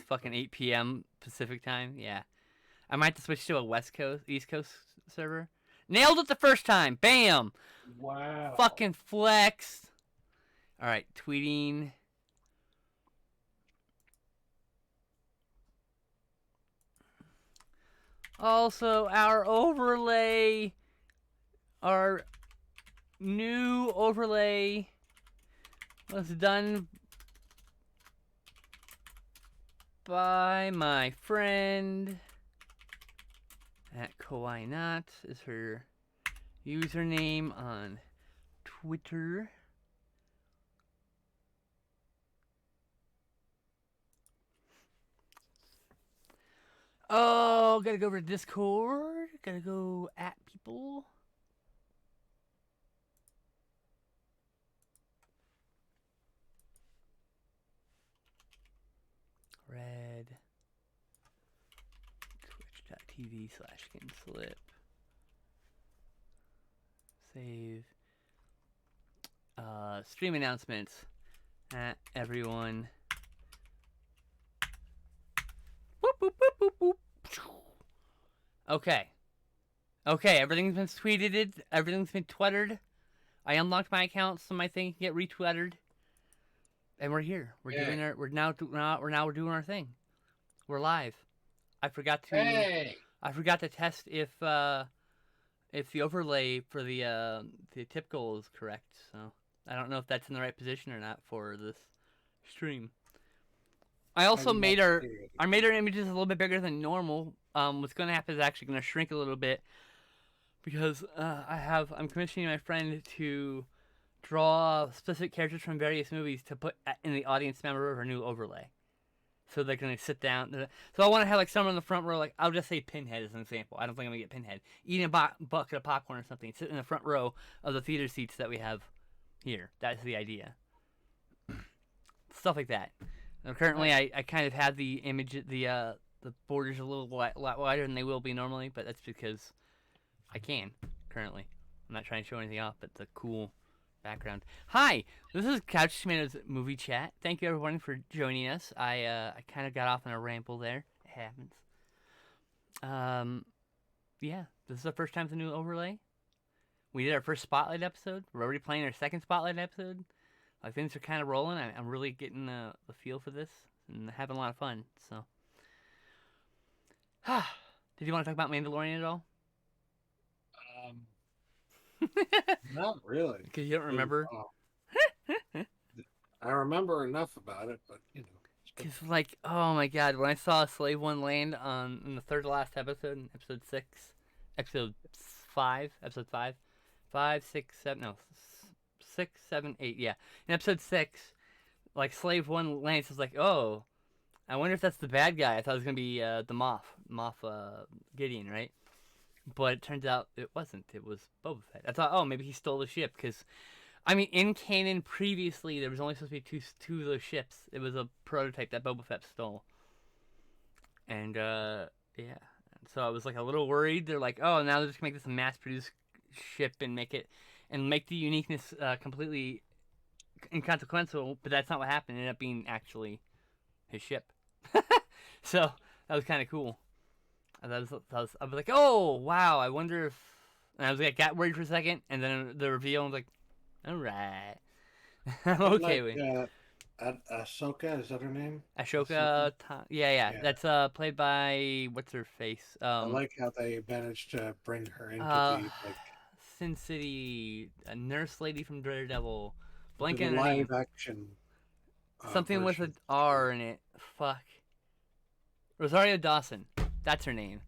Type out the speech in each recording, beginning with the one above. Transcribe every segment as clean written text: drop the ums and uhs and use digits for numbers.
fucking 8 p.m. Pacific time. Yeah. I might have to switch to a East Coast server. Nailed it the first time. Bam. Wow. Fucking flex. All right, tweeting. Also, our overlay, our new overlay was done by my friend at Kawaii Not is her username on Twitter. Oh, gotta go over to Discord. Gotta go at people. Red. Twitch.tv/skinslip. Save. Stream announcements at everyone. Whoop, whoop, whoop, whoop, whoop. Okay. Okay, everything's been tweeted. Everything's been twittered. I unlocked my account so my thing can get retweeted. And we're here. We're doing our. We're doing our thing. We're live. I forgot to. Hey. I forgot to test if the overlay for the tip goal is correct. So I don't know if that's in the right position or not for this stream. I also made our images a little bit bigger than normal. What's going to happen is actually going to shrink a little bit because I'm commissioning my friend to draw specific characters from various movies to put in the audience member of our new overlay. So they're going to sit down. So I want to have like someone in the front row, like I'll just say Pinhead as an example. I don't think I'm going to get Pinhead. Eating a bucket of popcorn or something. Sit in the front row of the theater seats that we have here. That's the idea. Stuff like that. Now, currently, I kind of have the image, the borders a lot wider than they will be normally, but that's because I can currently. I'm not trying to show anything off, but the cool background. Hi, this is Couch Tomatoes Movie Chat. Thank you everyone for joining us. I kind of got off on a ramble there. It happens. Yeah, this is the first time with the new overlay. We did our first Spotlight episode. We're already playing our second Spotlight episode. Like things are kind of rolling. I'm really getting the feel for this and having a lot of fun. So, did you want to talk about Mandalorian at all? Not really. Because you don't remember. I remember enough about it, but you know. Because like, oh my god, when I saw Slave One land in the third to last episode, in episode 6, 7, 8, yeah. In episode 6, like Slave One lands, I was like, oh, I wonder if that's the bad guy. I thought it was gonna be the Moff Gideon, right? But it turns out it wasn't. It was Boba Fett. I thought, oh, maybe he stole the ship because, I mean, in canon previously there was only supposed to be two of those ships. It was a prototype that Boba Fett stole, and yeah. So I was like a little worried. They're like, oh, now they're just gonna make this a mass-produced ship and make the uniqueness completely inconsequential. But that's not what happened. It ended up being actually his ship. So that was kind of cool. I was like, oh wow, I wonder if. And I was like, got worried for a second, and then the reveal, I was like, all right, I'm okay with. Ahsoka, is that her name? Ashoka, yeah. That's played by what's her face? I like how they managed to bring her into the Sin City, a nurse lady from Daredevil, blanking the live action. Something with an R in it. Fuck. Rosario Dawson. That's her name.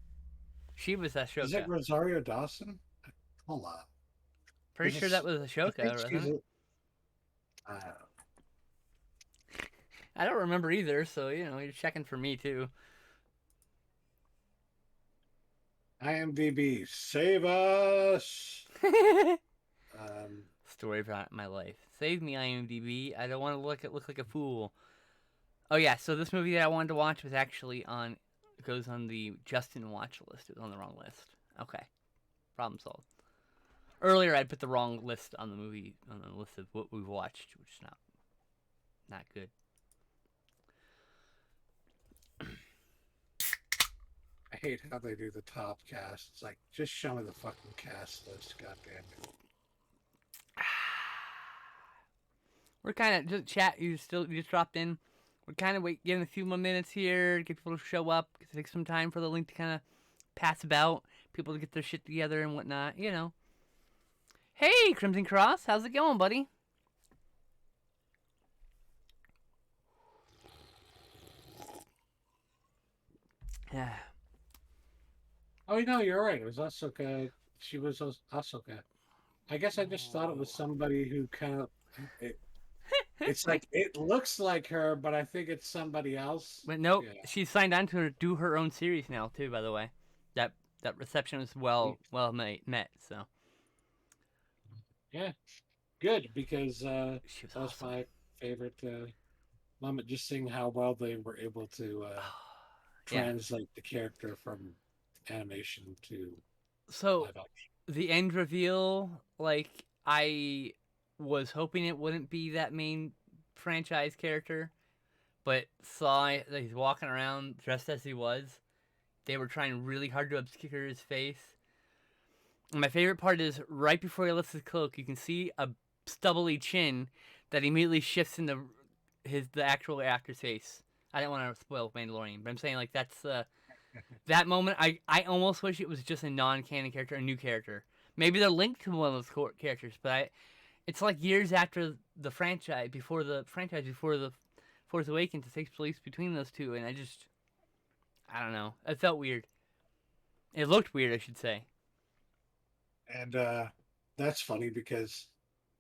She was Ashoka. Is it Rosario Dawson? Hold on. Pretty sure that was Ashoka, wasn't it? I don't remember either, so, you know, you're checking for me, too. IMDb, save us! Story about my life. Save me, IMDb. I don't want to look like a fool. Oh, yeah, so this movie that I wanted to watch was actually goes on the Justin watch list. It was on the wrong list. Okay. Problem solved. Earlier, I'd put the wrong list on the list of what we've watched, which is not good. hate how they do the top cast. It's like, just show me the fucking cast list, goddamn it. We're kind of just chat. You just dropped in. We're kind of giving a few more minutes here, get people to show up. Take some time for the link to kind of pass about, people to get their shit together and whatnot. You know. Hey, Crimson Cross, how's it going, buddy? Yeah. Oh, you're right. It was Asuka. She was Asuka. I guess I just thought it was somebody who kind of. It's like it looks like her, but I think it's somebody else. But nope, Yeah. she's signed on to do her own series now too. By the way, that reception was well met. So Yeah, good because she was that was awesome. my favorite moment. Just seeing how well they were able to translate the character from animation to So live action. the end reveal, like I was hoping it wouldn't be that main franchise character, but saw that he's walking around dressed as he was. They were trying really hard to obscure his face. And my favorite part is right before he lifts his cloak, you can see a stubbly chin that immediately shifts into the actual actor's face. I didn't want to spoil Mandalorian, but I'm saying like that's that moment. I almost wish it was just a non-canon character, a new character. Maybe they're linked to one of those characters, but it's like years after the franchise, before the Force Awakens, it takes place between those two, and I don't know. It felt weird. It looked weird, I should say. And that's funny because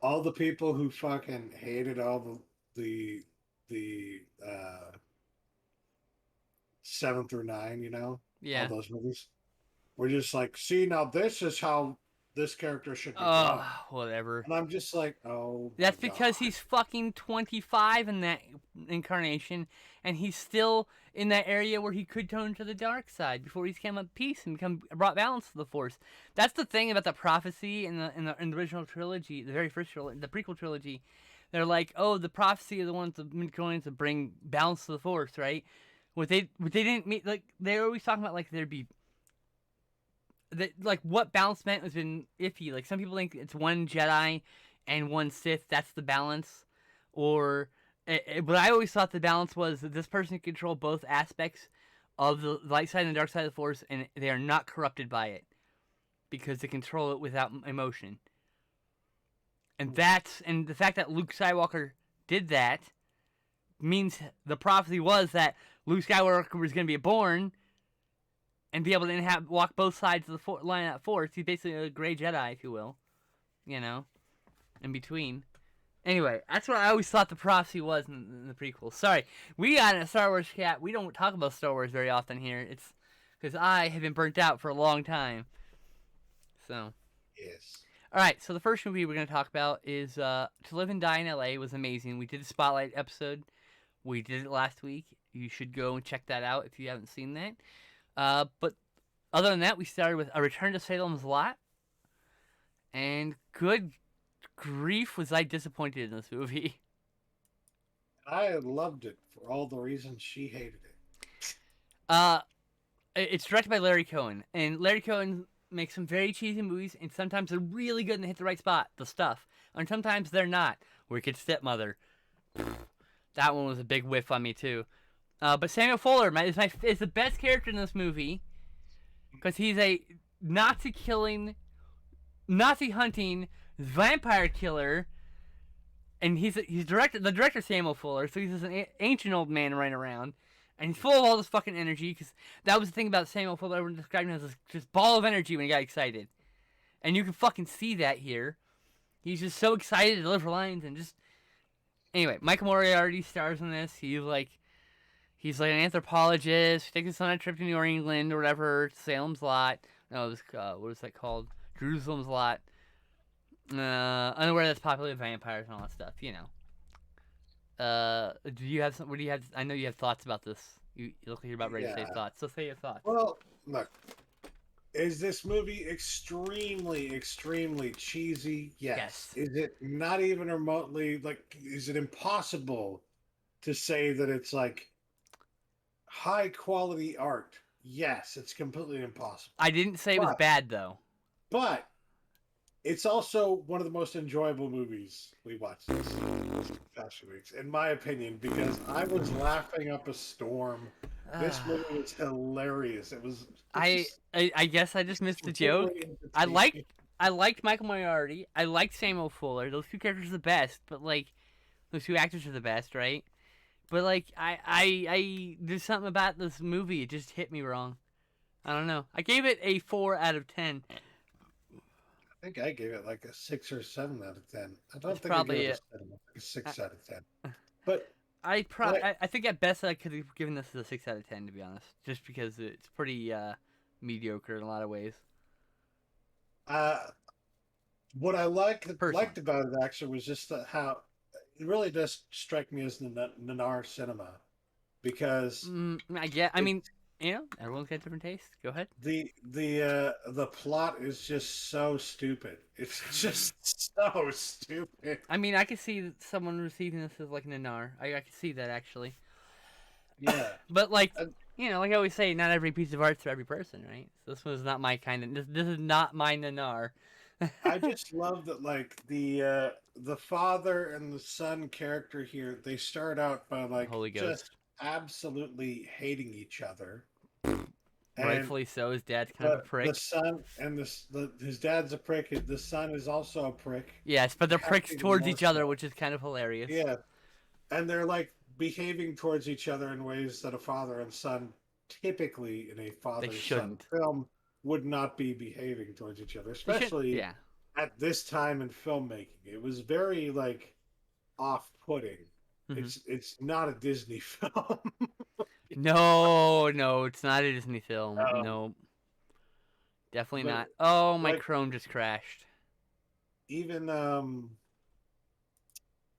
all the people who fucking hated all the 7 through 9, all Yeah. those movies, were just like, see, now this is how this character should be Oh, done. whatever. And I'm just like, oh my That's because God. he's fucking 25 in that incarnation, and he's still in that area where he could turn to the dark side before he's come at peace and brought balance to the Force. That's the thing about the prophecy in the original trilogy, the very first trilogy, the prequel trilogy. They're like, oh, the prophecy of the ones going to bring balance to the Force, right? What they didn't mean, like they're always talking about like there'd be that, like what balance meant has been iffy. Like some people think it's one Jedi and one Sith. That's the balance. Or, but I always thought the balance was that this person can control both aspects of the light side and the dark side of the Force, and they are not corrupted by it because they control it without emotion. And the fact that Luke Skywalker did that means the prophecy was that Luke Skywalker was going to be born and be able to walk both sides of the line of that Force. He's basically a gray Jedi, if you will, in between. Anyway, that's what I always thought the prophecy was in the prequel. Sorry, we got in a Star Wars chat. We don't talk about Star Wars very often here. It's because I have been burnt out for a long time. So, Yes. all right. So the first movie we're going to talk about is To Live and Die in L.A. was amazing. We did a spotlight episode. We did it last week. You should go and check that out if you haven't seen that. But other than that, we started with A Return to Salem's Lot. And good grief, was I disappointed in this movie. I loved it for all the reasons she hated it. It's directed by Larry Cohen. And Larry Cohen makes some very cheesy movies, and sometimes they're really good and they hit the right spot, the stuff. And sometimes they're not. Wicked Stepmother. That one was a big whiff on me, too. But Samuel Fuller is the best character in this movie because he's a Nazi hunting vampire killer, and he's the director Samuel Fuller, so he's just an ancient old man running around, and he's full of all this fucking energy. Because that was the thing about Samuel Fuller. Everyone described him as this just ball of energy when he got excited, and you can fucking see that here. He's just so excited to deliver lines and just. Anyway, Michael Moriarty stars in this. He's like an anthropologist. He takes us on a trip to New England or whatever, Salem's Lot. No, it was, what was that called? Jerusalem's Lot. Unaware that's popular with vampires and all that stuff, Do you have some? What do you have? I know you have thoughts about this. You look like you're about ready to say thoughts. So say your thoughts. Well, look, is this movie extremely, extremely cheesy? Yes. Is it not even remotely is it impossible to say that it's like high quality art? yes, it's completely impossible. I didn't say it was But bad though. but it's also one of the most enjoyable movies we watched this past few weeks, in my opinion, because I was laughing up a storm. This movie was hilarious. It's I, just I guess I just it's missed the joke. really I liked entertaining. I liked Michael Moriarty. I liked Samuel Fuller. Those two characters are the best, but like those two actors are the best, right? But like I there's something about this movie, it just hit me wrong. I don't know. I gave it a 4 out of 10. I think I gave it like a 6 or 7 out of 10. I don't That's think I gave probably it a it. 7, like a I 6 out of 10. But I what I think at best I could have given this a 6 out of 10 to be honest, just because it's pretty mediocre in a lot of ways. uh what I Personally. liked about it actually was just how it really does strike me as Nanar cinema because I get. I it mean, everyone's got different tastes. Go ahead. the plot is just so stupid. It's just so stupid. I mean, I could see someone receiving this as like an Anar. I could see that actually. Yeah. But like, And like I always say, not every piece of art's for every person, right? So this was not my kind of. This is not my Nanar. I just love that like the father and the son character here, they start out by like Holy just Ghost. absolutely hating each other. And Rightfully so. His dad's kind of a the prick. son and his dad's a prick. The son is also a prick. Yes, but they're pricks Perhaps even towards more each other, so. which is kind of hilarious. Yeah, and they're like behaving towards each other in ways that a father and son typically in a They father son shouldn't. film would not be behaving towards each other, They should. especially Yeah. at this time in filmmaking. It was very like off-putting. hmm It's not a Disney film. No, no, it's not a Disney film. um, No, definitely but not. Oh, my like Chrome just crashed. even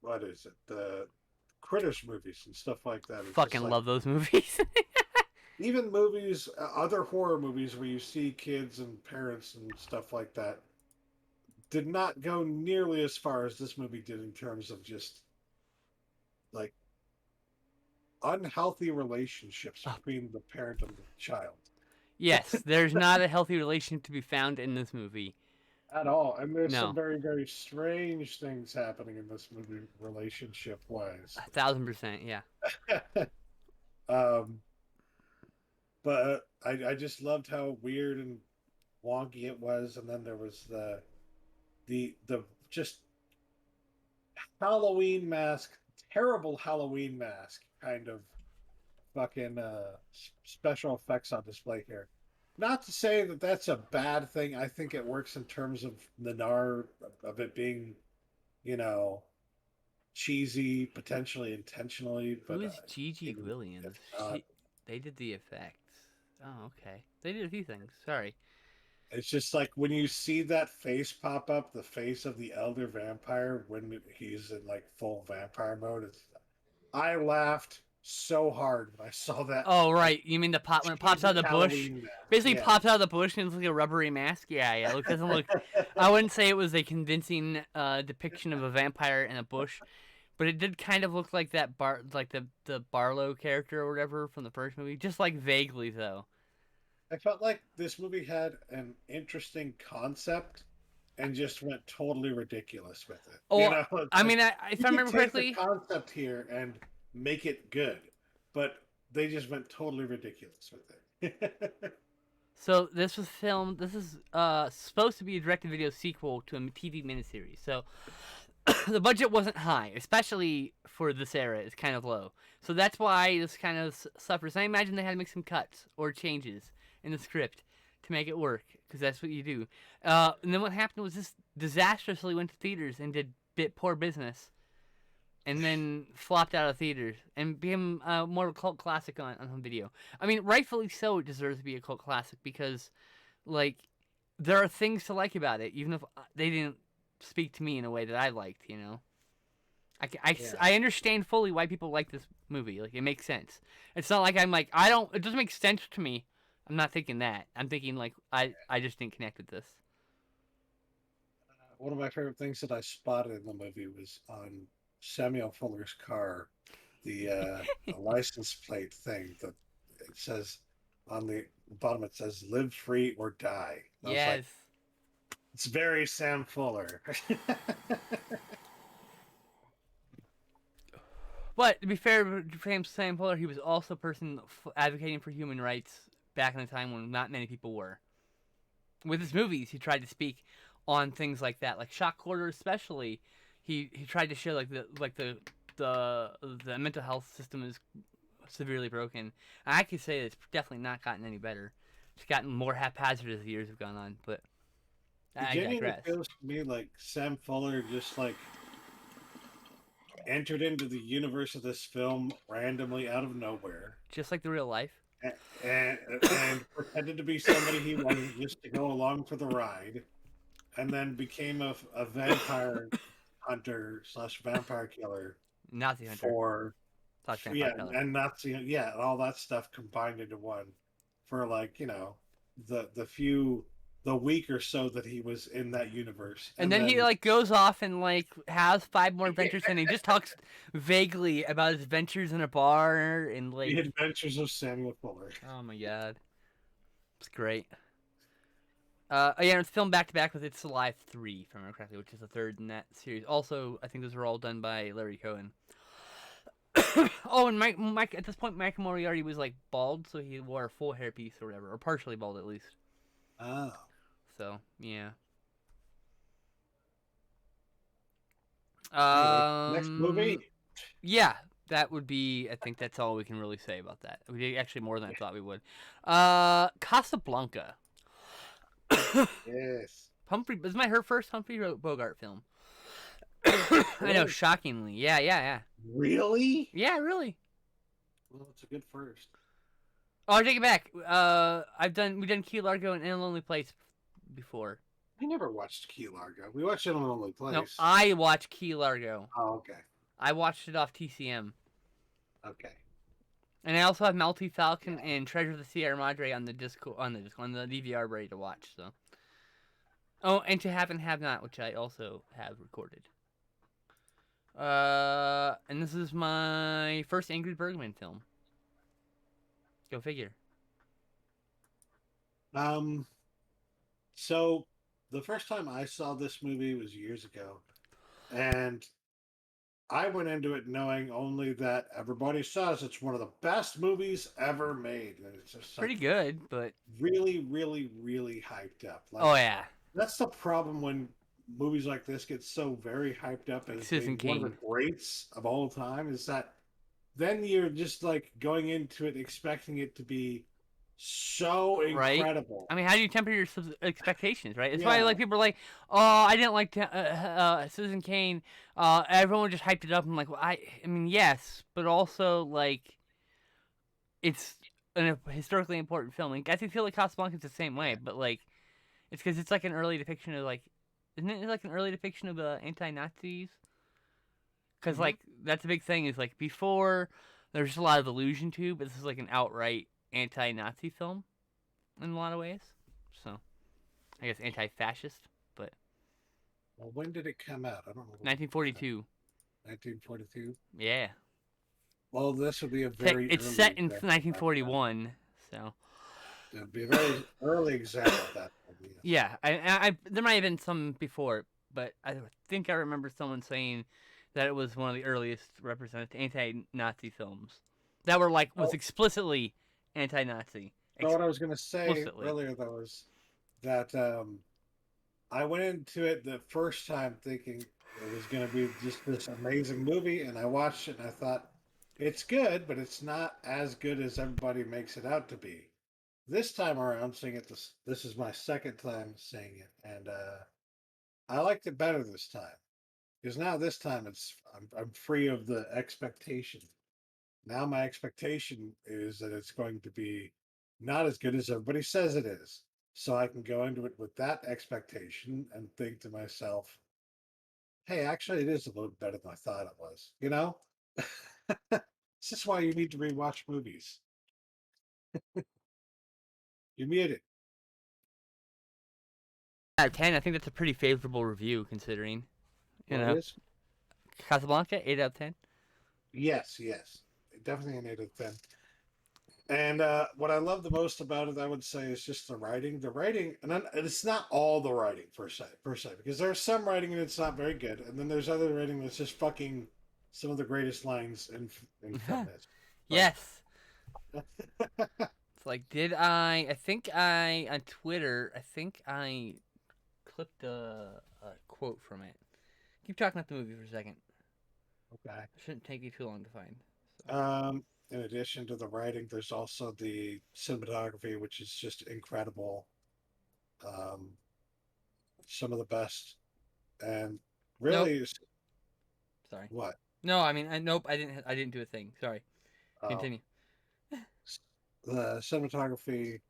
what is it? The Critters movies and stuff like that are just Fucking like love those movies. even movies, other horror movies where you see kids and parents and stuff like that did not go nearly as far as this movie did in terms of just like unhealthy relationships Oh, between the parent and the child yes, there's not a healthy relationship to be found in this movie. at all. And there's some No, very, very strange things happening in this movie relationship wise. 1,000%. Yeah. um, but I just loved how weird and wonky it was. And then there was the just Halloween mask, terrible Halloween mask kind of fucking special effects on display here. Not to say that that's a bad thing. I think it works in terms of the nar of it being, you know, cheesy, potentially intentionally, Who but is Gigi even if Williams? not, They did the effects. Oh, okay. They did a few things. Sorry. it's just like when you see that face pop up, the face of the elder vampire when he's in like full vampire mode. I laughed so hard when I saw that Oh, like right. You mean the pop when it pops out cheesy of the bush? Halloween mask. Basically, Yeah. pops out of the bush and it's like a rubbery mask. Yeah, yeah. It doesn't look. I wouldn't say it was a convincing depiction of a vampire in a bush, but it did kind of look like like the Barlow character or whatever from the first movie, just like vaguely though. I felt like this movie had an interesting concept and just went totally ridiculous with it. Oh, It's I like mean, if you I could remember take the correctly, concept here and make it good, but they just went totally ridiculous with it. so this was filmed. This is supposed to be a direct-to-video sequel to a TV miniseries. So the budget wasn't high, especially for this era. It's kind of low. So that's why this kind of suffers. I imagine they had to make some cuts or changes in the script to make it work, because that's what you do. And then what happened was this disastrously went to theaters and did bit poor business, and then flopped out of theaters and became more of a cult classic on home video. I mean, rightfully so, it deserves to be a cult classic because, like, there are things to like about it, even if they didn't speak to me in a way that I liked, you know? Yeah. I understand fully why people like this movie. Like, it makes sense. It's not like I'm like, it doesn't make sense to me. I'm not thinking that. I'm thinking, like, I just didn't connect with this. One of my favorite things that I spotted in the movie was on Samuel Fuller's car, the license plate thing that it says on the bottom it says "Live free or die." I was like, Yes. it's very Sam Fuller. But to be fair to Sam Fuller, he was also a person advocating for human rights back in a time when not many people were. With his movies, he tried to speak on things like that, like shock horror, especially. He tried to show the mental health system is severely broken. I could say it's definitely not gotten any better. It's gotten more haphazard as the years have gone on, but It I genuinely digress. feels to me like Sam Fuller just like entered into the universe of this film randomly out of nowhere Just like the real life. and pretended to be somebody he wasn't just to go along for the ride, and then became a vampire hunter slash vampire killer Nazi hunter. for Slash vampire yeah, killer. and Nazi, yeah, and all that stuff combined into one for like the week or so that he was in that universe, And and then he then like goes off and like has 5 more adventures, and he just talks vaguely about his adventures in a bar and the like. Adventures of Samuel Fuller. Oh my god, it's great. Yeah, it's filmed back to back with It's Alive 3, if I remember correctly, which is the third in that series. Also, I think those were all done by Larry Cohen. Oh, and Mike at this point, Mike Moriarty was like bald, so he wore a full hairpiece or whatever, or partially bald at least. Oh, So yeah. anyway, next movie. Yeah, that would be. I think that's all we can really say about that. We did actually more than I thought we would. Casablanca. Yes. Humphrey. This is her first Humphrey Bogart film. I know, Really? shockingly. Yeah. Really? Yeah, really. Well, it's a good first. Oh, I take it back. We've done Key Largo and In a Lonely Place before. I never watched Key Largo. We watched it on Lonely No, Place. I watched Key Largo. Oh, okay. I watched it off TCM. Okay. And I also have Maltese Falcon and Treasure of the Sierra Madre on the DVR ready to watch. So. Oh, and To Have and Have Not, which I also have recorded. And this is my first Ingrid Bergman film. Go figure. So the first time I saw this movie was years ago, and I went into it knowing only that everybody says it's one of the best movies ever made, and it's just Pretty like good, but really, really, really hyped up. Like oh yeah, that's the problem when movies like this get so very hyped up like as Citizen being one of Kane. the greats of all time is that then you're just like going into it expecting it to be so Right? incredible. I mean, how do you temper your expectations, right? It's why Yeah. like people are like, "Oh, I didn't like Citizen Kane." Everyone just hyped it up. I'm like, well, I mean, yes, but also like, it's a historically important film. And I think feel like Casablanca's the same way, but like, it's because it's like an early depiction of like, isn't it like an early depiction of anti-Nazis? Because Mhm. like that's a big thing. Is like before there's just a lot of allusion to, but this is like an outright anti-Nazi film in a lot of ways. So I guess anti-fascist, but Well, when did it come out? I don't know. 1942. 1942. Yeah, Well, this would be a very it's early set in example of that. 1941. So It would be a very early example of that. Yes. yeah, I there might have been some before, but I think I remember someone saying that it was one of the earliest represented anti-Nazi films that were like was Oh, explicitly anti-Nazi. so what I was going to say Explicitly. earlier, though, is that I went into it the first time thinking it was going to be just this amazing movie, and I watched it and I thought, it's good, but it's not as good as everybody makes it out to be. This time around, seeing it, this is my second time seeing it, and I liked it better this time. Because now this time I'm free of the expectation. Now my expectation is that it's going to be not as good as everybody says it is. So I can go into it with that expectation and think to myself, hey, actually it is a little better than I thought it was. You know? This is why you need to rewatch movies. You need it. Out of 10, I think that's a pretty favorable review considering, you Well, it know, is. Casablanca 8 out of 10. Yes, yes. Definitely an 8 out of 10. And what I love the most about it, I would say, is just the writing. The writing, and it's not all the writing per se, because there's some writing that's not very good, and then there's other writing that's just fucking some of the greatest lines in film is. But Yes. It's like, did I think I on Twitter? I think I clipped a quote from it. Keep talking about the movie for a second. okay. It shouldn't take you too long to find. So. In addition to the writing, there's also the cinematography, which is just incredible. Um, some of the best, and Nope. really, Sorry. what? No, I mean, nope. I didn't. I didn't do a thing. Sorry. Oh, Continue. the cinematography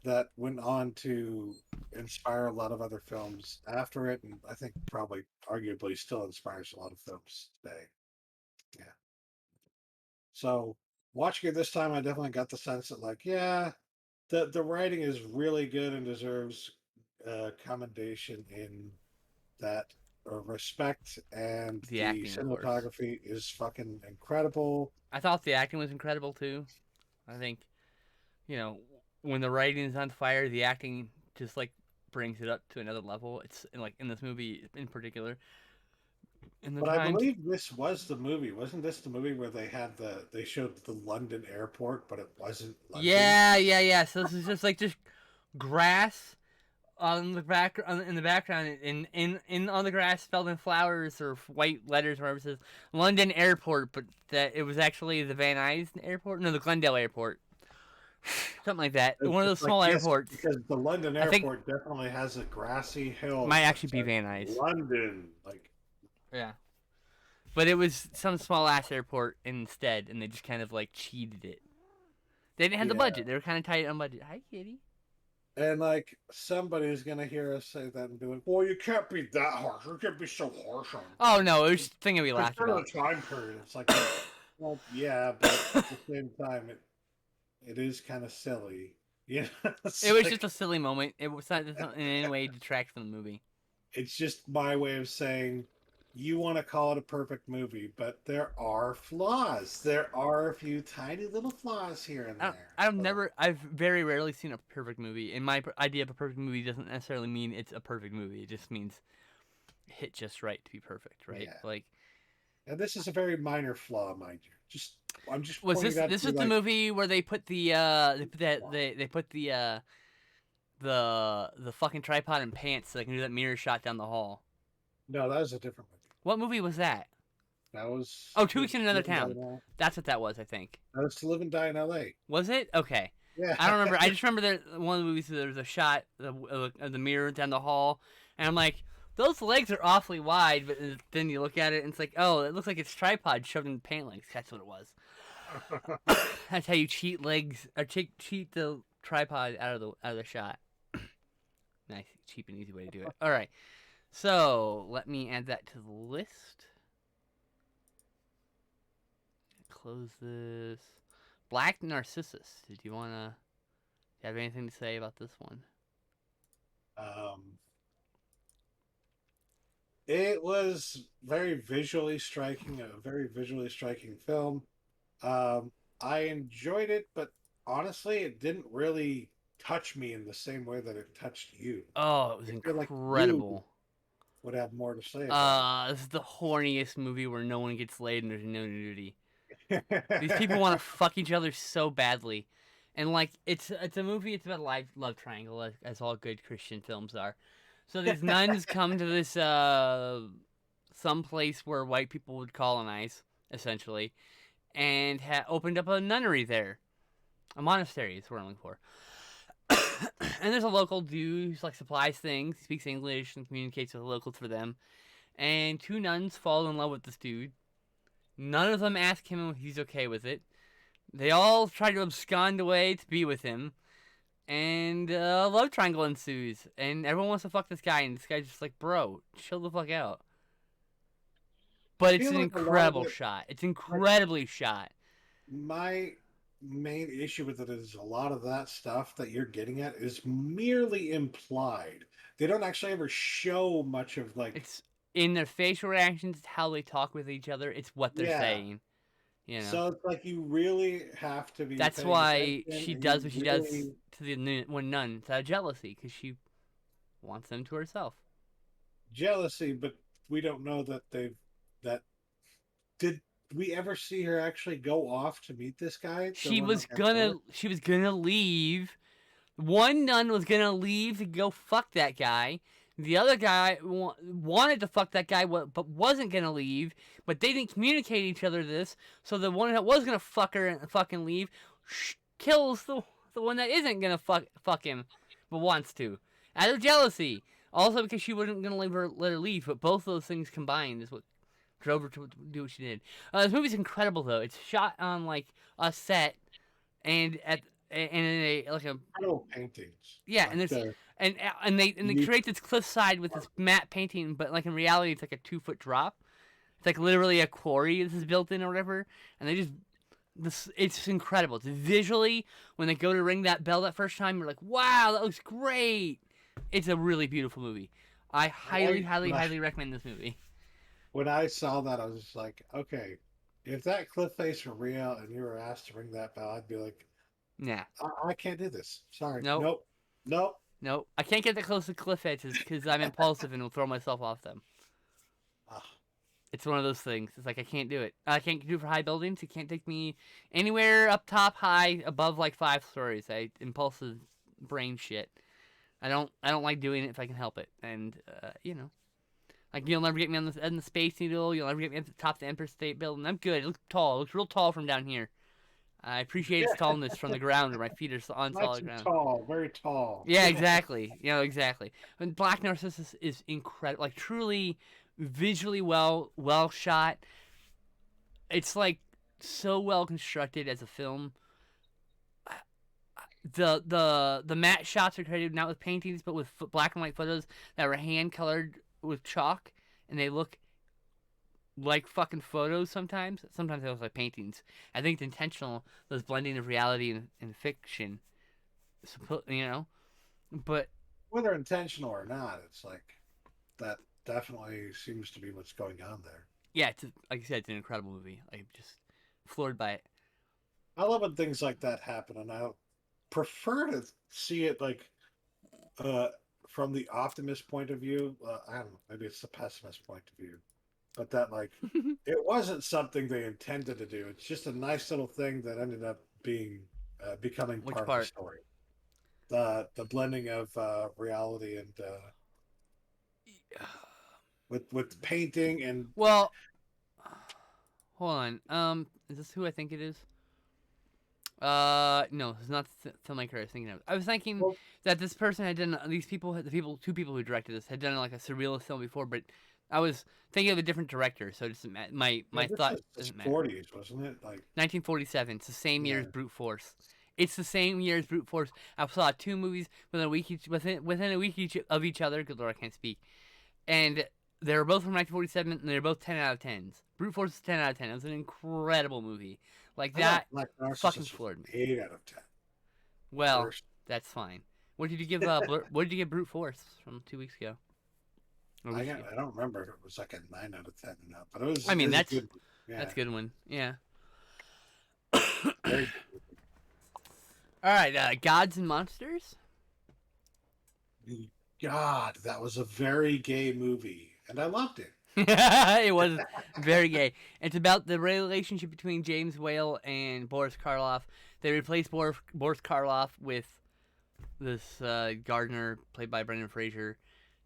that went on to inspire a lot of other films after it, and I think probably arguably still inspires a lot of films today. Yeah. So watching it this time, I definitely got the sense that, like, yeah, the writing is really good and deserves commendation in that respect, and The the acting, of course. cinematography is fucking incredible. I thought the acting was incredible too. I think you know when the writing is on fire, the acting just like brings it up to another level. It's like in this movie in particular. In the But I times. believe this was the movie. Wasn't this the movie where they showed the London airport, but it wasn't London? Yeah, yeah, yeah. So this is just grass on the back in the background in on the grass spelled in flowers or white letters wherever it says London Airport, but that it was actually the Van Nuys Airport, no, the Glendale Airport, something like that. One of It's those like, small yes, airports. because the London I think airport definitely has a grassy hill might that actually be says Van Nuys. London. Like, Yeah, but it was some small ass airport instead, and they just kind of like cheated it. They didn't have the yeah. budget. They were kind of tight on budget. Hi, kitty. And like somebody's gonna hear us say that and be like, "Well, you can't be that harsh. You can't be so harsh on Oh them." no, it was just a thing that we laughed Consider about. the time period. It's like, well, yeah, but at the same time, it is kind of silly. You know, It it's was just like a silly moment. It was not in any way detract from the movie. it's just my way of saying you want to call it a perfect movie, but there are flaws. There are a few tiny little flaws here and there. So, I've very rarely seen a perfect movie. And my idea of a perfect movie doesn't necessarily mean it's a perfect movie. It just means it hit just right to be perfect, right? yeah, Like, and this is a very minor flaw, mind you. Just I'm just was pointing out to this you, is the like, movie where they put they put that flaw. they put the fucking tripod in pants so they can do that mirror shot down the hall. No, that was a different movie. What movie was that? That was Oh, Two to Weeks in Another live and die Town. in L. That's what that was, I think. That was to live and die in L.A. Was it? Okay. Yeah. I don't remember. I just remember that one of the movies there was a shot of the mirror down the hall, and I'm like, those legs are awfully wide. But then you look at it, and it's like, oh, it looks like it's tripod shoved in pant legs. That's what it was. That's how you cheat legs or cheat the tripod out of the shot. Nice, cheap and easy way to do it. All right, so let me add that to the list. Close this. Black Narcissus. Did you wanna have anything to say about this one? um, it was very visually striking, a very visually striking film. Um, I enjoyed it, but honestly, it didn't really touch me in the same way that it touched you. Oh, it was I feel like you incredible. would have more to say about This is the horniest movie where no one gets laid and there's no nudity. These people want it. to fuck each other so badly, and like it's a movie. It's about a love triangle, as all good Christian films are. So these nuns come to this some place where white people would colonize, essentially, and opened up a nunnery there, a monastery. Is what I'm looking for. And there's a local dude who's like supplies things, speaks English, and communicates with the locals for them. And two nuns fall in love with this dude. None of them ask him if he's okay with it. They all try to abscond away to be with him, and a love triangle ensues. And everyone wants to fuck this guy, and this guy's just like, bro, chill the fuck out. I But it's feel an like a lot of incredible it, shot. It's like incredibly shot. my main issue with it is a lot of that stuff that you're getting at is merely implied. They don't actually ever show much of, like, It's in their facial reactions, how they talk with each other. It's what they're yeah, saying. You know, So it's like you really have to be that's paying why attention, she and does you what she does really to the one nun. It's out of jealousy because she wants them to herself. jealousy, but we don't know that that did we ever see her actually go off to meet this guy, the one that got killed? She was gonna leave. One nun was gonna leave to go fuck that guy. The other guy wanted to fuck that guy, but wasn't gonna leave. But they didn't communicate each other this, so the one that was gonna fuck her and fucking leave kills the one that isn't gonna fuck him, but wants to, out of jealousy. Also because she wasn't gonna let her leave. But both of those things combined is what drove her to do what she did. This movie's incredible though. It's shot on like a set and in a like a Oil paintings, yeah, and like there's the and they you create this cliffside with this matte painting, but like in reality it's like a 2 foot drop. It's like literally a quarry this is built in or whatever, and they just this it's incredible. It's visually when they go to ring that bell that first time, you're like, wow, that looks great. It's a really beautiful movie. I highly, highly, highly recommend this movie. when I saw that, I was just like, okay, if that cliff face were real and you were asked to ring that bell, I'd be like, Yeah. I can't do this. Sorry, Nope. nope, nope. Nope. I can't get that close to cliff edges because I'm impulsive and will throw myself off them. Ah, It's one of those things. It's like I can't do it. I can't do it for high buildings. It can't take me anywhere up top high above like 5 stories. I impulsive brain shit. I don't like doing it if I can help it. And you know, like you'll never get me on the Space Needle. You'll never get me at the top of the Empire State Building. I'm good. It looks tall. It looks real tall from down here. I appreciate its tallness from the ground where my feet are on nice solid and ground. tall, very tall. Yeah, exactly. You know, exactly. And Black Narcissus is incredible. Like truly visually well shot. It's like so well constructed as a film. The matte shots are created not with paintings but with black and white photos that were hand colored with chalk, and they look like fucking photos sometimes. Sometimes they look like paintings. I think it's intentional. Those blending of reality and fiction. You know, but Whether intentional or not, it's like that definitely seems to be what's going on there. yeah, like I said, it's an incredible movie. I'm just floored by it. I love when things like that happen, and I prefer to see it like uh from the optimist point of view. I don't know, maybe it's the pessimist point of view, but that like it wasn't something they intended to do. It's just a nice little thing that ended up being becoming Which part of the part? story. The blending of reality and with painting and Well, hold on. Is this who I think it is? No, it's not the filmmaker I was thinking of. I was thinking well, that this person had done two people who directed this had done like a surrealist film before, but I was thinking of a different director, so it doesn't my this thought is the doesn't matter. 40s, wasn't it? Like 1947. It's the same year yeah, as Brute Force. It's the same year as Brute Force. I saw two movies within a week of each other. Good lord, I can't speak. And they were both from 1947, and they were both 10 out of 10s. Brute Force is 10 out of 10. It was an incredible movie. Like I thought that Black fucking Narcissus was floored an me. 8 out of 10. Well, First, that's fine. What did you give? What did you give Brute Force from 2 weeks ago? Or a week ago? I don't remember if it was like a 9 out of 10 or not, but I it mean, was a good one. Yeah, that's a good one. Yeah. very All right, Gods and Monsters. good. God, that was a very gay movie, and I loved it. It was very gay. It's about the relationship between James Whale and Boris Karloff. They replaced Boris Karloff with this gardener played by Brendan Fraser.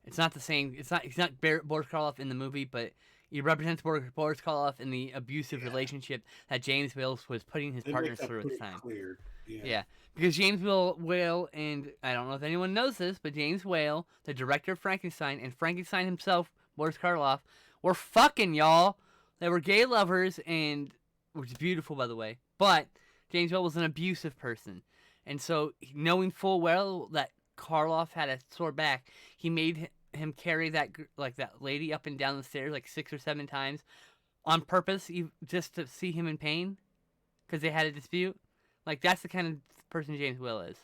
It's not the same. He's not Boris Karloff in the movie, but he represents Boris Karloff in the abusive Yeah, relationship that James Whale was putting his they make partners that through at the pretty time. clear. Yeah, Yeah, because James Whale and I don't know if anyone knows this, but James Whale, the director of Frankenstein, and Frankenstein himself, Boris Karloff, were fucking y'all. They were gay lovers, and which is beautiful by the way. But James Whale was an abusive person, and so knowing full well that Karloff had a sore back, he made him carry that lady up and down the stairs like 6 or 7 times on purpose, just to see him in pain, because they had a dispute. Like that's the kind of person James Will is.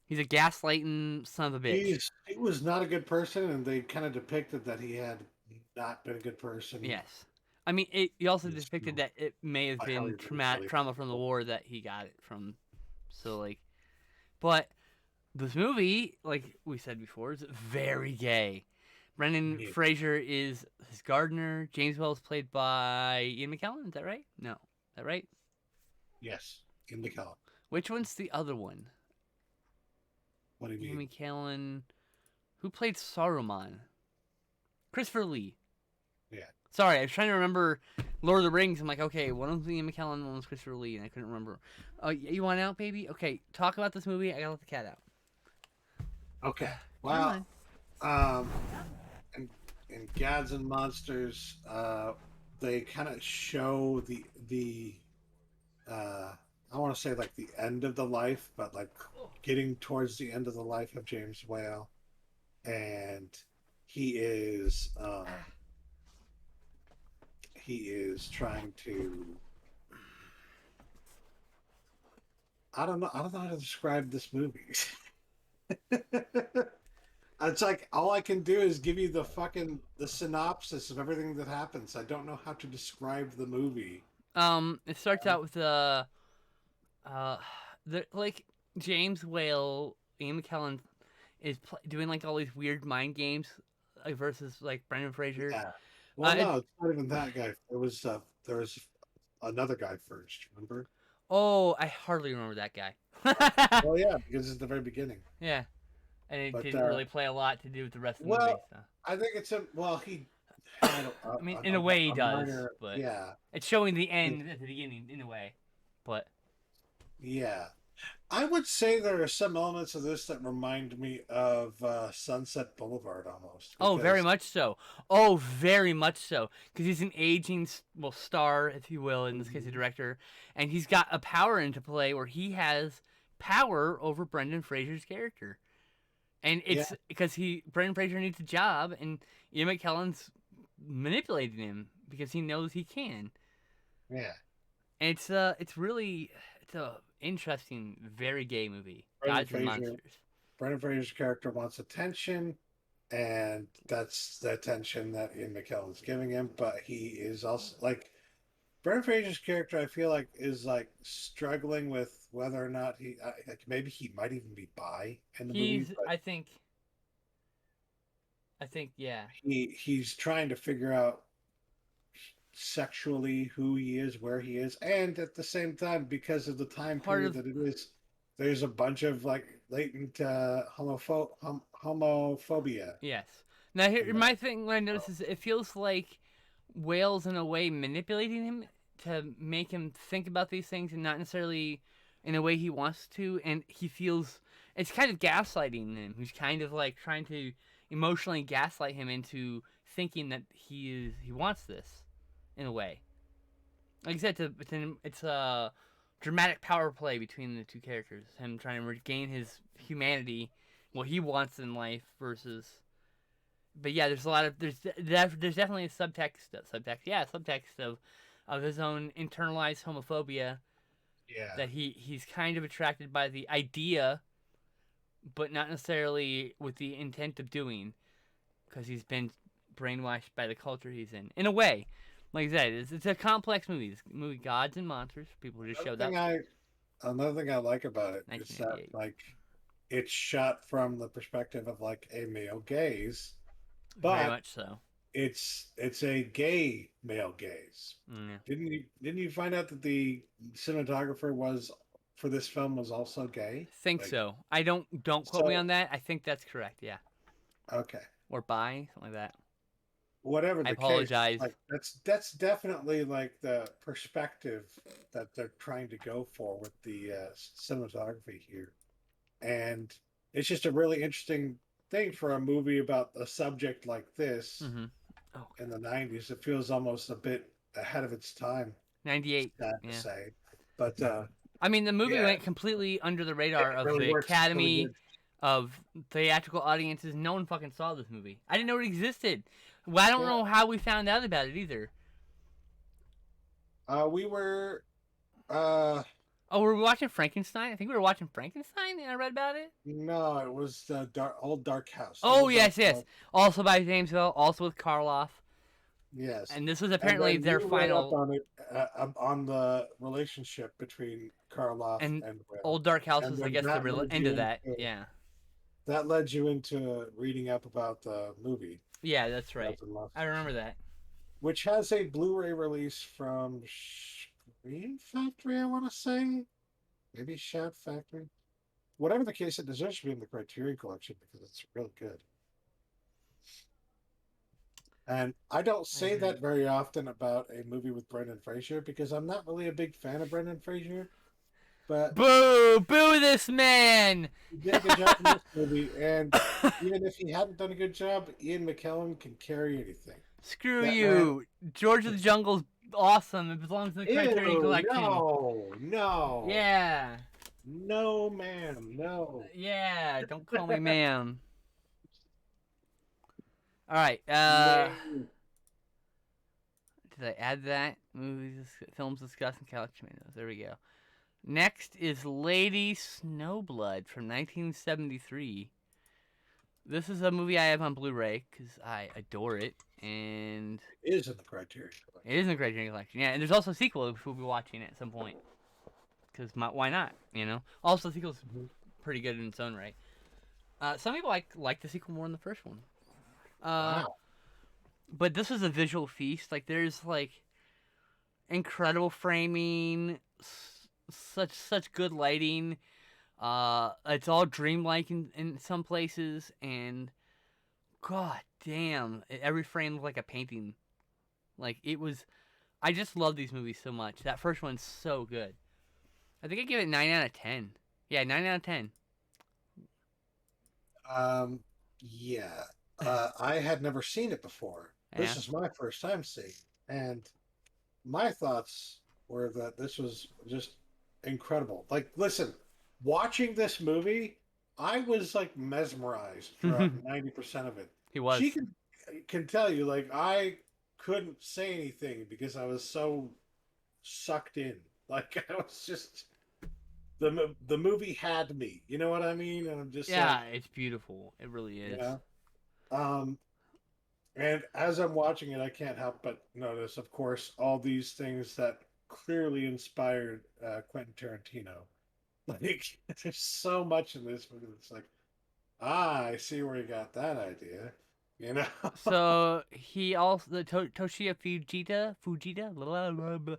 He's a gaslighting son of a bitch. he was not a good person, and they kind of depicted that he had not been a good person. Yes. I mean, you also It's, depicted that it may have by been Harry Lee. trauma from the war that he got it from. So like, but this movie, like we said before, is very gay. Brendan Yeah. Fraser is his gardener. James Whale is played by Ian McKellen. Is that right? No, is that right? Yes, in the column. Which one's the other one? What do you Ian mean? McKellen. Who played Saruman? Christopher Lee. Yeah. Sorry, I was trying to remember Lord of the Rings. I'm like, okay, one was Ian McKellen, one was Christopher Lee, and I couldn't remember. Oh, you want out, baby? Okay, talk about this movie. I gotta let the cat out. Okay. Come Well, on. um, in Gods and Monsters, they kind of show the I want to say like the end of the life, but like getting towards the end of the life of James Whale, and he is trying to. I don't know how to describe this movie. It's like all I can do is give you the synopsis of everything that happens. I don't know how to describe the movie. It starts out with uh, like James Whale, Ian McKellen is doing like all these weird mind games, like versus like Brendan Fraser. Yeah. Well, It, no, it's not even that guy. There was another guy first. Remember? oh, I hardly remember that guy. Well, yeah, because it's the very beginning. Yeah, and it But didn't really play a lot to do with the rest of the movie. well, So. I think it's a well. He had I mean, in a way, he a does, minor. but Yeah. it's showing the end at the beginning in a way. But Yeah. I would say there are some elements of this that remind me of Sunset Boulevard almost. oh, very Because much so. Oh, very much so. Because he's an aging, well, star, if you will, in this case, a director, and he's got a power into play where he has power over Brendan Fraser's character, and yeah, it's because Brendan Fraser needs a job, and Ian McKellen's manipulating him because he knows he can. yeah. And it's really it's a interesting, very gay movie. Brendan Gods and Fraser, Monsters. Brendan Fraser's character wants attention, and that's the attention that Ian McKellen's giving him. But he is also like Brendan Fraser's character. I feel like is like struggling with whether or not like maybe he might even be bi in the movie, He's but I think yeah. he's trying to figure out sexually who he is, where he is, and at the same time, because of the time Part period of that it is, there's a bunch of like latent homophobia. yes. Now here In my thing when I notice is it feels like Wales in a way manipulating him to make him think about these things and not necessarily in a way he wants to, and he feels it's kind of gaslighting him. Who's kind of like trying to emotionally gaslight him into thinking that he wants this in a way. Like I said, it's a dramatic power play between the two characters. Him trying to regain his humanity, what he wants in life, versus. But yeah, there's a lot of there's definitely a subtext of his own internalized homophobia Yeah, that he's kind of attracted by the idea, but not necessarily with the intent of doing, because he's been brainwashed by the culture he's in a way. Like I said, it's a complex movie. This movie, Gods and Monsters. People just another showed up. thing I another thing I like about it is that 1998. like it's shot from the perspective of like a male gaze, Very but much so. it's a gay male gaze. Yeah. Didn't you find out that the cinematographer was for this film was also gay? Think Like so. I don't quote me so on that. I think that's correct. Yeah. okay. Or bi, something like that. Whatever I the case, apologize. like that's definitely like the perspective that they're trying to go for with the cinematography here, and it's just a really interesting thing for a movie about a subject like this Mm-hmm. Oh, in the '90s. It feels almost a bit ahead of its time. 98. Sad to Yeah. say, but I mean, the movie yeah, went completely under the it radar of really the works really Academy, good. of theatrical audiences. No one fucking saw this movie. I didn't know it existed. Well, I don't Yeah, know how we found out about it either. we were. Uh, Oh, were we watching Frankenstein? I think we were watching Frankenstein, and I read about it. no, it was the old Dark House. Oh, Old Dark yes, yes. House. Also by James Hill, also with Karloff. Yes. And this was And apparently then their you read up final. on the relationship between Karloff And and Will, Old Dark House and was, I then guess, the end of that. Yeah. that led you into reading up about the movie Yeah, that's right. Thousand Months, I remember that. which has a Blu-ray release from Screen Factory. I want to say maybe Shout Factory. Whatever the case, it deserves to be in the Criterion Collection because it's really good. And I don't I say agree. that very often about a movie with Brendan Fraser because I'm not really a big fan of Brendan Fraser, but Boo! Boo this man! he did a good job in this movie. And even if he hadn't done a good job, Ian McKellen can carry anything. Screw That man. you! George of the Jungle's awesome. It belongs in the Criterion Ew, Collection. no, no, Yeah. no, ma'am, no. Yeah. Don't call me ma'am. All right. No. Did I add that? Movies, films discussed, and Couch Tomatoes. There we go. Next is Lady Snowblood from 1973. This is a movie I have on Blu-ray because I adore it, and It is in the Criterion it Collection. is in the Criterion Collection. Yeah, and there's also a sequel which we'll be watching at some point. Because why not? You know. Also, the sequel's Mhm. pretty good in its own right. Some people like the sequel more than the first one. Uh, Wow. but this is a visual feast. Like there's like incredible framing, such good lighting. It's all dreamlike in some places, and god damn, every frame looked like a painting. Like it was. I just love these movies so much. That first one's so good. I think I give it 9 out of 10. Yeah, 9 out of 10. Um, yeah. I had never seen it before. This Yeah. is my first time seeing it. And my thoughts were that this was just incredible. Like, listen, watching this movie, I was like mesmerized throughout 90% of it. He was. She can tell you, like, I couldn't say anything because I was so sucked in. Like I was just the movie had me. You know what I mean? And I'm just Yeah, like, it's beautiful. It really you is. know. Um, and as I'm watching it, I can't help but notice, of course, all these things that clearly inspired Quentin Tarantino. Like, there's so much in this movie that's like, I see where he got that idea. You know? So he also Toshiya blah, blah, blah.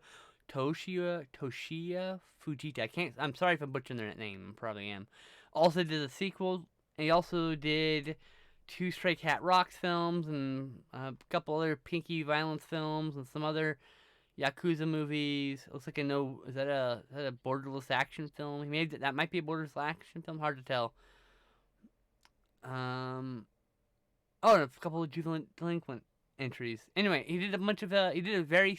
Toshiya Fujita. I can't. I'm sorry if I'm butchering their name. I probably am. Also did a sequel. And he also did two Stray Cat Rocks films and a couple other Pinky Violence films and some other Yakuza movies. It looks like is that a borderless action film? He made that might be a borderless action film. Hard to tell. Um, Oh, and a couple of delinquent entries. Anyway, he did a bunch of he did a very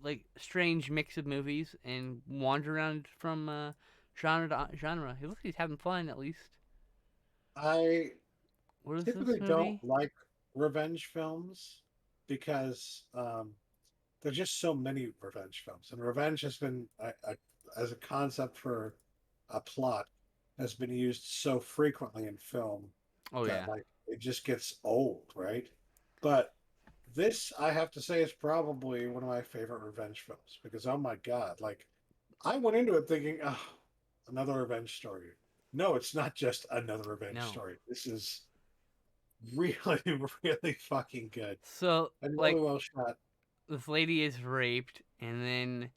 like strange mix of movies and wandered around from genre to genre. He looks like he's having fun at least. I What is this typically don't movie? like revenge films because there's just so many revenge films, and revenge has been as a concept for a plot has been used so frequently in film Oh that yeah. like it just gets old, right? But this, I have to say, is probably one of my favorite revenge films because oh my god, like I went into it thinking, oh, another revenge story. No, it's not just another revenge No. story. This is really, really fucking good So and like really well shot. this lady is raped and then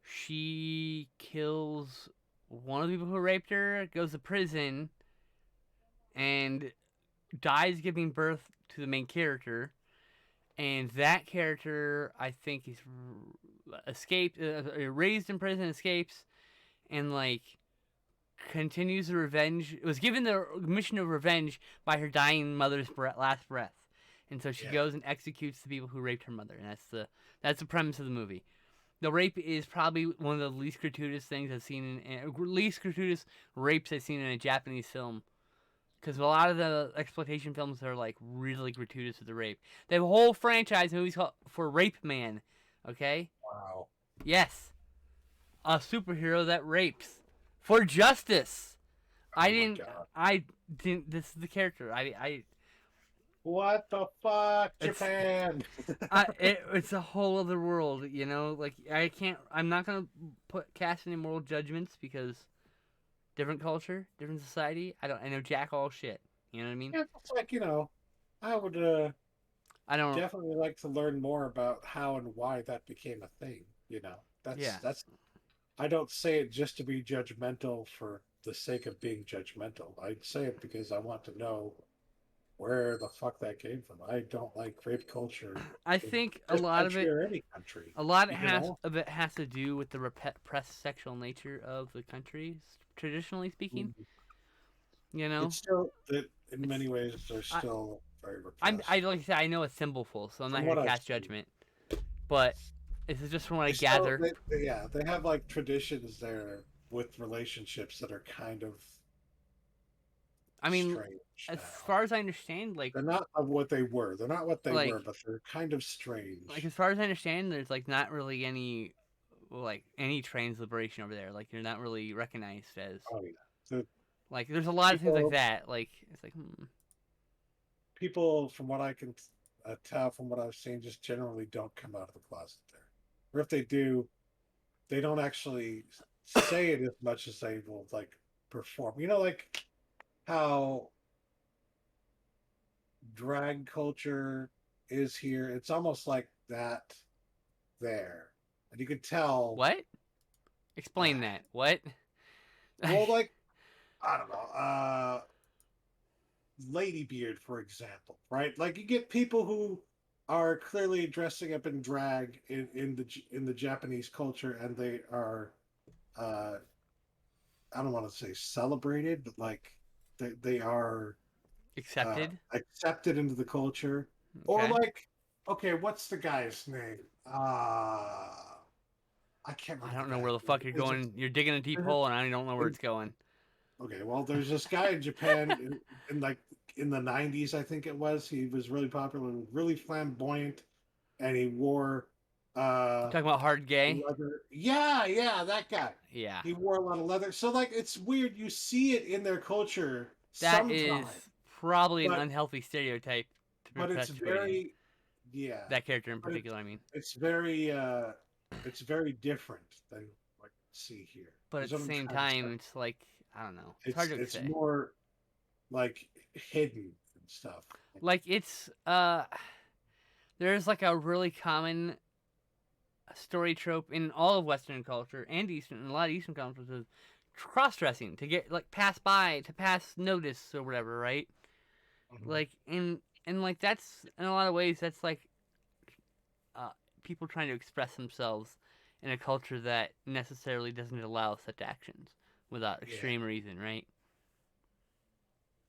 she kills one of the people who raped her, goes to prison, and dies giving birth to the main character. And that character, I think, is escaped, raised in prison, escapes, and like continues the revenge. It was given the mission of revenge by her dying mother's last breath, and so she Yeah. goes and executes the people who raped her mother. And that's the premise of the movie. The rape is probably one of the least gratuitous things I've seen least gratuitous rapes I've seen in a Japanese film. Because a lot of the exploitation films are like really gratuitous with the rape. They have a whole franchise of movies called for Rape Man. Okay? Wow. Yes. A superhero that rapes. For justice. I Oh my didn't god. I didn't this is the character. I What the fuck, It's Japan? it's a whole other world, you know. Like I'm not gonna cast any moral judgments because different culture, different society. I know jack all shit. You know what I mean? Yeah, it's like, I would I don't. definitely like to learn more about how and why that became a thing. Yeah. That's I don't say it just to be judgmental for the sake of being judgmental. I say it because I want to know where the fuck that came from. I don't like rape culture I in think this country or any country. a lot You know, of it has to do with the repressed sexual nature of the country, traditionally speaking. Mm. You know, it's still that in it's many ways they're I still very I repressed. like I said I know it's symbolful, so I'm not From here what to I've cast seen, judgment. But this is just from what I they still gather. yeah, they have like traditions there with relationships that are kind of I mean, strange as now. far as I understand, They're not of what they were. They're not what they like were, but they're kind of like strange. as far as I understand, there's like not really any trans liberation over there. Like you're not really recognized as Oh yeah. The like there's a lot of things like people that. Like it's like people from what I can tell from what I've seen just generally don't come out of the closet there. Or if they do, they don't actually say it as much as they will like perform. Like how drag culture is here. It's almost like that there. And you could tell what? Explain that. What? well, like, I don't know, Ladybeard, for example, right? Like you get people who are clearly dressing up in drag in the Japanese culture, and they are uh, I don't want to say celebrated, but like they are Accepted. accepted into the culture, or Okay. like okay, what's the guy's name? I can't I remember don't the know guy's where the name. fuck you're going. You're digging a deep hole, and I don't know where it's going. Okay, well, there's this guy in Japan in like in the '90s, I think it was. He was really popular, really flamboyant, and he wore You uh talking about hard gay? leather. Yeah, that guy. Yeah. He wore a lot of leather. So like it's weird. You see it in their culture That is sometimes, probably an but unhealthy stereotype to be it's perpetuating. very yeah, That character in but particular, I mean. it's it's very different than what you see here. But at Is the what I'm same trying to say. time, it's like I don't know. It's hard to It's say. more like hidden and stuff. Like it's there's like a really common story trope in all of Western culture and Eastern, and a lot of Eastern cultures is cross dressing to get like pass notice or whatever, right? Mhm. Like and like that's in a lot of ways that's like uh, people trying to express themselves in a culture that necessarily doesn't allow such actions without Yeah, extreme reason, right?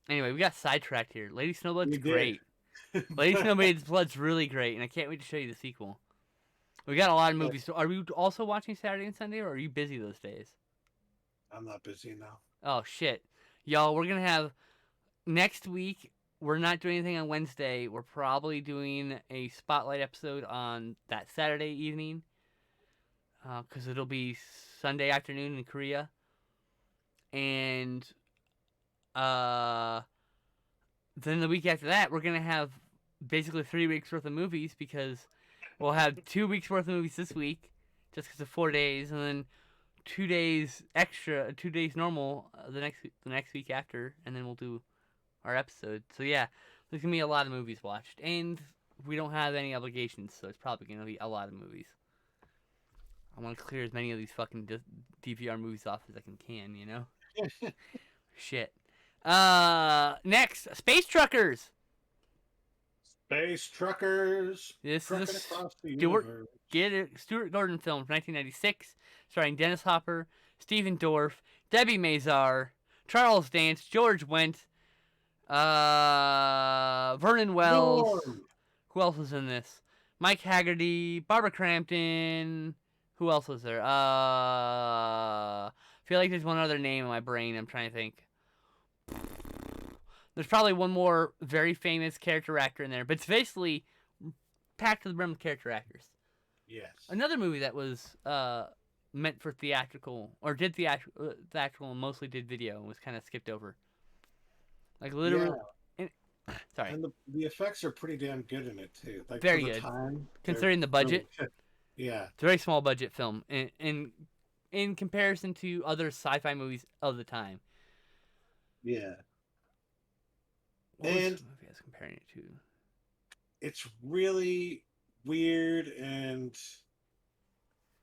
Anyway, we got sidetracked here. Lady Snowblood's we did. great. Lady Snowblood's Blood's really great, and I can't wait to show you the sequel. We got a lot of Yeah, movies. So are we also watching Saturday and Sunday, or are you busy those days? I'm not busy now. Oh shit, y'all! We're gonna have next week. We're not doing anything on Wednesday. We're probably doing a spotlight episode on that Saturday evening, because it'll be Sunday afternoon in Korea, and uh, then the week after that, we're gonna have basically 3 weeks worth of movies because we'll have 2 weeks worth of movies this week, just because of 4 days, and then 2 days extra, 2 days normal the next week after, and then we'll do our episode. So yeah, there's gonna be a lot of movies watched, and we don't have any obligations, so it's probably gonna be a lot of movies. I want to clear as many of these fucking DVR movies off as I can, you know? Shit. Next, Space Truckers. Space truckers This is a trucking across the Stuart universe. Stuart Gordon film from 1996, starring Dennis Hopper, Stephen Dorff, Debbie Mazar, Charles Dance, George Wendt, Vernon Wells. Norm. Who else was in this? Mike Haggerty, Barbara Crampton. Who else was there? I feel like there's one other name in my brain. I'm trying to think. There's probably one more very famous character actor in there, but it's basically packed to the brim with character actors. Yes. Another movie that was meant for theatrical, or did theatrical and mostly did video and was kind of skipped over. Like Yeah. literally, and Sorry, And the effects are pretty damn good in it too. Like for very the good time, they're considering the really budget. good. Yeah, It's a very small budget film in comparison to other sci-fi movies of the time. yeah. What was And the movie I was comparing it to? it's really weird and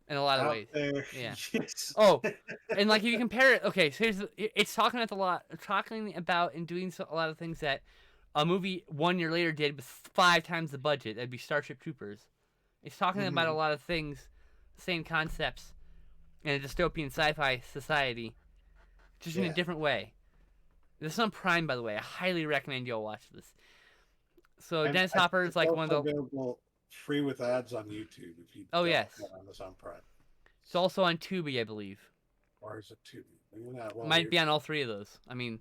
In a lot of out ways, there. yeah. Yes. Oh, and like if you compare it, okay, so it's talking about talking about and doing a lot of things that a movie 1 year later did with 5 times the budget. That'd be Starship Troopers. It's talking about a Hmm. lot of things, same concepts, in a dystopian sci-fi society, just in a Yeah. different way. This is on Prime, by the way. I highly recommend you all watch this. So And Dennis I think Hopper is it's like one of also the. available free with ads on YouTube if you Oh don't yes, have Amazon Prime. it's also on Tubi, I believe. Or is it Tubi? Maybe not. Well, Might be on all three of those. I mean,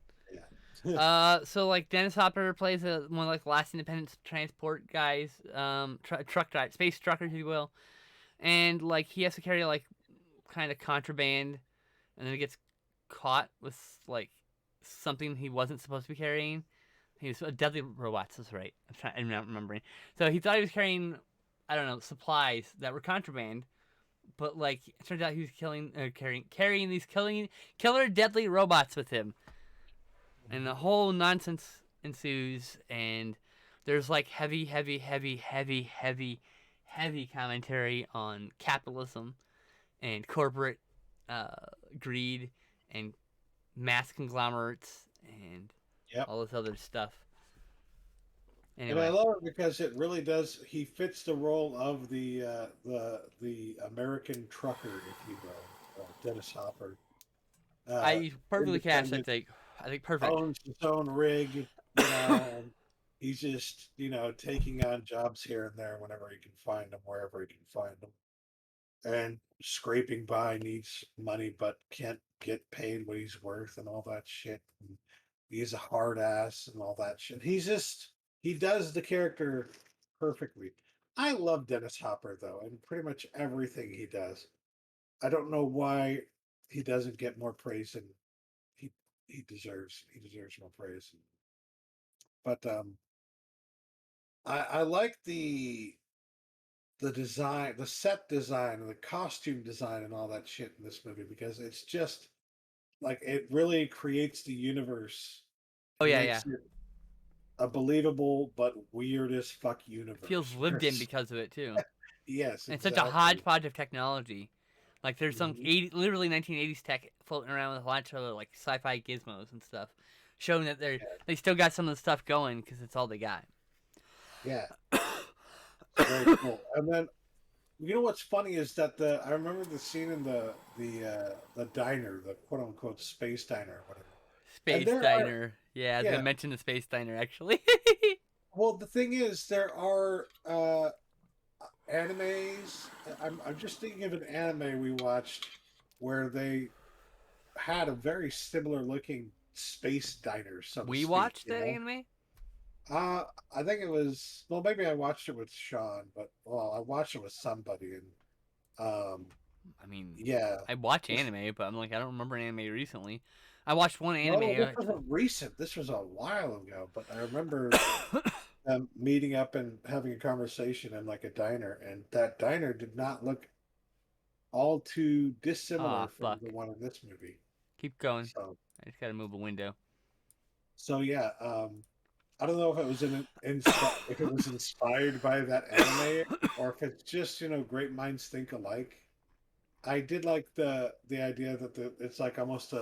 yeah. so like Dennis Hopper plays one of like the last independent transport guys, truck drive, space truckers, if you will, and like he has to carry like kind of contraband, and then he gets caught with like something he wasn't supposed to be carrying. He was a deadly robots. That's right. I'm not remembering. So he thought he was carrying, I don't know, supplies that were contraband, but like it turns out he was carrying these killer deadly robots with him, and the whole nonsense ensues. And there's like heavy commentary on capitalism and corporate uh, greed and mass conglomerates and Yep. all this other stuff. And I Anyway, love it because it really does. He fits the role of the American trucker, if you will, Dennis Hopper. I perfectly cast. Independent, I think perfect. owns his own rig, you know, and he's just taking on jobs here and there whenever he can find them, wherever he can find them, and scraping by, needs money but can't get paid what he's worth and all that shit. And he's a hard ass and all that shit. He does the character perfectly. I love Dennis Hopper though, and pretty much everything he does. I don't know why he doesn't get more praise than he he deserves more praise. But I like the design, the set design, and the costume design, and all that shit in this movie because it's just like it really creates the universe Oh and yeah, yeah. makes it a believable but weird as fuck Feels universe. lived in because of it too. Yes, And it's such a exactly. hodgepodge of technology. Like there's some Mhm. literally 1980s tech floating around with a bunch of like sci-fi gizmos and stuff, showing that Yeah, they still got some of the stuff going because it's all they got. yeah, it's very cool. And then you know what's funny is that the I remember the scene in the diner, the quote unquote space diner, or whatever. And Space there are Diner. Yeah, I was gonna yeah. mention the Space Diner actually. Well, the thing is, there are animes. I'm just thinking of an anime we watched where they had a very similar looking space diner, so to We speak. watched that anime. Uh, I think it was well, maybe I watched it with Sean, but well, I watched it with somebody, and um, I mean, yeah, I watch this anime, but I'm like I don't remember an anime recently. I watched one no, anime. this wasn't recent. This was a while ago, but I remember them meeting up and having a conversation in like a diner, and that diner did not look all too Ah, dissimilar from the fuck. one in this movie. Keep going. So, I just gotta move a window. so yeah, I don't know if it was if it was inspired by that anime or if it's just great minds think alike. I did like the idea that it's like almost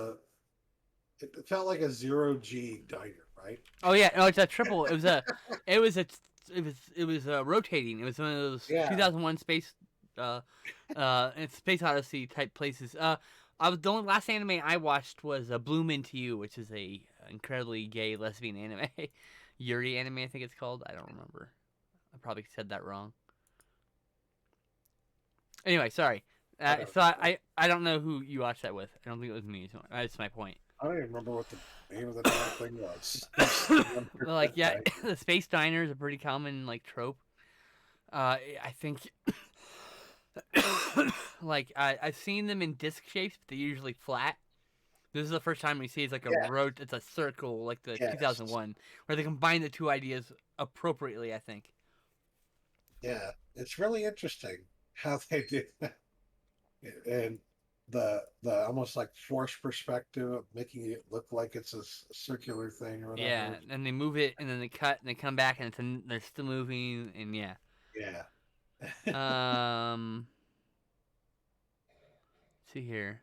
it felt like a zero G diner, right? Oh yeah, no, it's a triple. It was a, it was rotating. It was one of those Yeah, 2001 uh, Space Odyssey type places. The only last anime I watched was Bloom Into You, which is a incredibly gay lesbian anime. Yuri anime, I think it's called. I don't remember. I probably said that wrong. Anyway, sorry. whatever. So I don't know who you watched that with. I don't think it was me. So that's my point. I don't even remember what the name of the damn thing was. Just Well, like yeah, right. the space diner is a pretty common like trope. I think like I've seen them in disc shapes, but they're usually flat. This is the first time we see it's like a Yeah. road. It's a circle, like the Yes. 2001, where they combine the two ideas appropriately. I think. Yeah. It's really interesting how they did that. And the almost like forced perspective of making it look like it's a circular thing or Yeah, whatever. and they move it, and then they cut, and they come back, and they're still moving, and yeah. Yeah. Um, let's see here.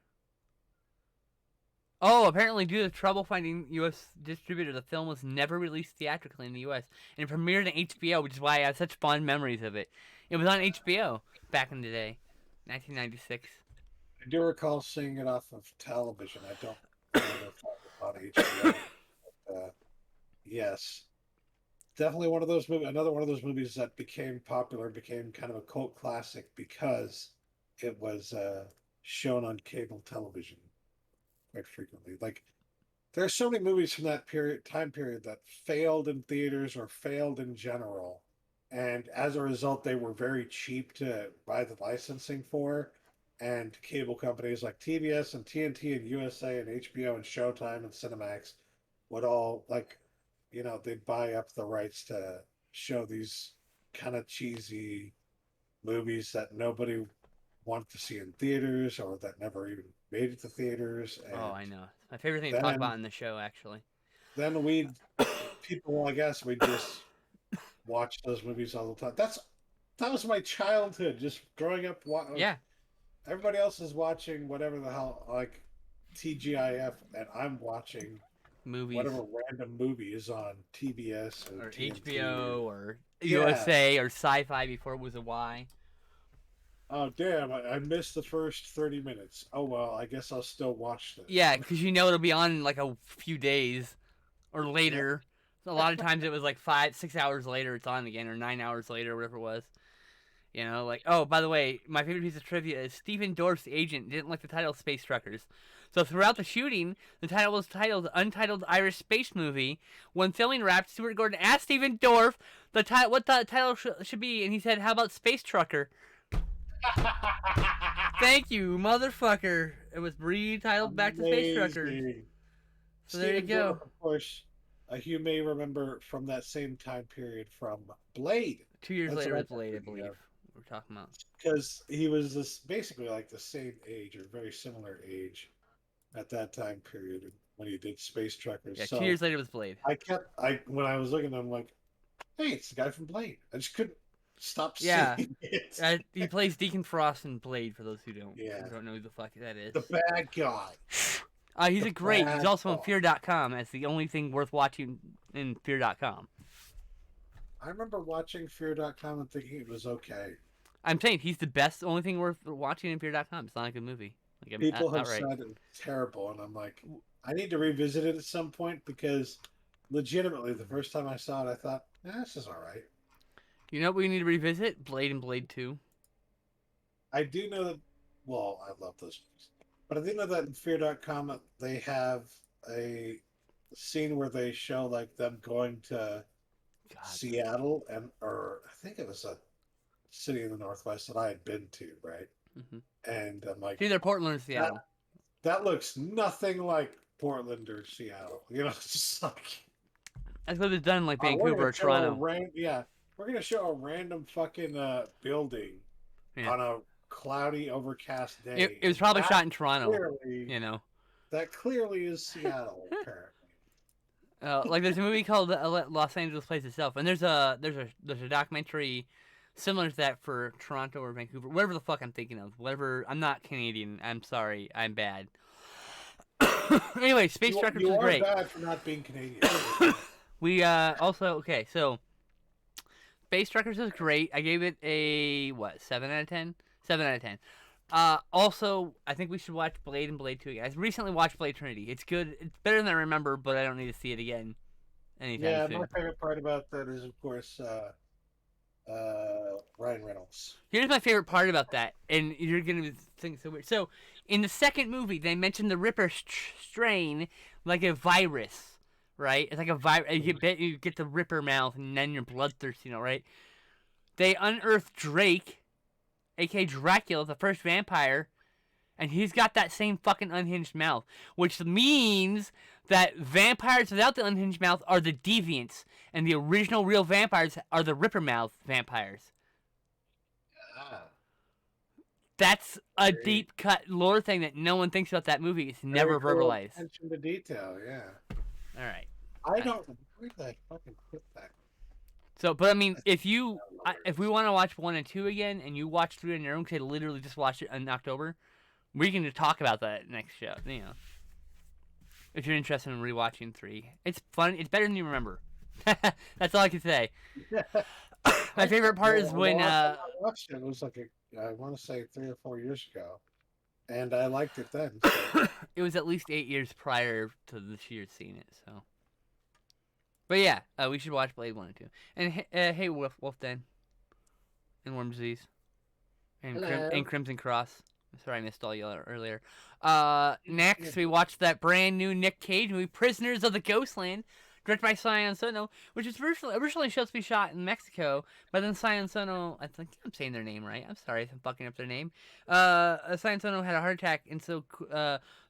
Oh, apparently due to trouble finding U.S. distributor, the film was never released theatrically in the U.S. and it premiered on HBO, which is why I have such fond memories of it. It was on HBO back in the day, 1996. I do recall seeing it off of television. I don't remember if it was on HBO. Yes, definitely one of those movies. Another one of those movies that became popular, became kind of a cult classic because it was shown on cable television quite frequently. Like there are so many movies from that time period that failed in theaters or failed in general, and as a result, they were very cheap to buy the licensing for. And cable companies like TBS and TNT and USA and HBO and Showtime and Cinemax would all like, they'd buy up the rights to show these kind of cheesy movies that nobody wanted to see in theaters or that never even made it to theaters. Oh, And I know. It's my favorite thing to talk then about in the show, actually. then we people, I guess, we just watch those movies all the time. That was my childhood, just growing up. Yeah, Everybody else is watching whatever the hell, like TGIF, and I'm watching movies whatever random movie is on TBS or or TNT. HBO or Yeah. USA or Sci-Fi before it was a Y. Oh, damn. I missed the first 30 minutes. Oh, well, I guess I'll still watch this. Yeah, because you know it'll be on in like a few days or Yeah. later. So a lot of times it was like 5, 6 hours later it's on again, or 9 hours later, whatever it was. You know, like, oh, by the way, my favorite piece of trivia is Stephen Dorff's agent didn't like the title Space Truckers. So throughout the shooting, the title was titled Untitled Irish Space Movie. When filming wrapped, Stuart Gordon asked Stephen Dorff what the title should be, and he said, "How about Space Trucker?" Thank you, motherfucker. It was retitled back to Space Truckers. Amazing. So there you Stephen go. Dorff, of course, you may remember from that same time period from Blade. 2 years That's later what was Blade, I thinking believe. of. We're talking about. Because he was basically like the same age or very similar age at that time period when he did Space Truckers. Yeah, So 2 years later was Blade. when I was looking, I'm like, hey, it's the guy from Blade. I just couldn't stop Yeah. seeing it. He plays Deacon Frost in Blade, for those who don't know who the fuck that is. The bad guy. He's the a great. He's bad also on guy. Fear.com. That's the only thing worth watching in Fear.com. I remember watching Fear.com and thinking it was okay. I'm saying he's the best. Only thing worth watching in Fear.com. It's not a good movie. Like, People have outright. said it's terrible, and I'm like, I need to revisit it at some point because legitimately, the first time I saw it, I thought, this is all right. You know what we need to revisit? Blade and Blade 2. I do know that, well, I love those movies, but I do know that in Fear.com, they have a scene where they show like them going to God. Seattle, or I think it was a city in the Northwest that I had been to, right? Mm-hmm. And I'm like, It's either Portland or Seattle. That looks nothing like Portland or Seattle. It's just like That's what it's done in like we're Vancouver gonna or show Toronto. we're gonna show a random fucking building Yeah. on a cloudy, overcast day. It was probably That shot in Toronto. Clearly, that clearly is Seattle, apparently. Like there's a movie called Los Angeles Plays Itself, and there's a documentary similar to that for Toronto or Vancouver, whatever the fuck I'm thinking of. Whatever, I'm not Canadian. I'm sorry, I'm bad. Anyway, Space Truckers You was are great. bad for not being Canadian. We okay, so Space Truckers was great. I gave it a 7 out of 10. 7 out of 10. Also, I think we should watch Blade and Blade 2 again. I recently watched Blade Trinity. It's good. It's better than I remember, but I don't need to see it again anytime soon. My favorite part about that is, of course, Ryan Reynolds. Here's my favorite part about that, and you're gonna think so weird. So, in the second movie, they mentioned the Ripper strain like a virus, right? It's like a virus. You get the Ripper mouth, and then you're bloodthirsty, right? They unearthed Drake, aka Dracula, the first vampire, And he's got that same fucking unhinged mouth, which means that vampires without the unhinged mouth are the deviants, and the original real vampires are the ripper mouth vampires. Ah, That's a very, deep cut lore thing that no one thinks about that movie. It's very never cool verbalized. attention to detail. Yeah. All right. I don't. Where did I fucking put that? So, but I mean, I if don't know where it if we is. want to watch 1 and 2 again, and you watch 3 on your own, because I literally just watched it in October, we can talk about that next show. You know, if you're interested in rewatching 3, it's fun. It's better than you remember. That's all I can say. My favorite part is The when last time I watched it was like I want to say 3 or 4 years ago, and I liked it then. So it was at least 8 years prior to this year seeing it. So, but yeah, we should watch Blade 1 and 2. And hey, Wolf Den, and Worm Disease, and hello. Crimson Cross. Sorry, I missed all you earlier. Yeah. Next, we watched that brand new Nick Cage movie, Prisoners of the Ghostland, directed by Sion Sono, which was originally supposed to be shot in Mexico, but then Sion Sono, I think I'm saying their name right. I'm sorry if I'm fucking up their name. Sion Sono had a heart attack, and so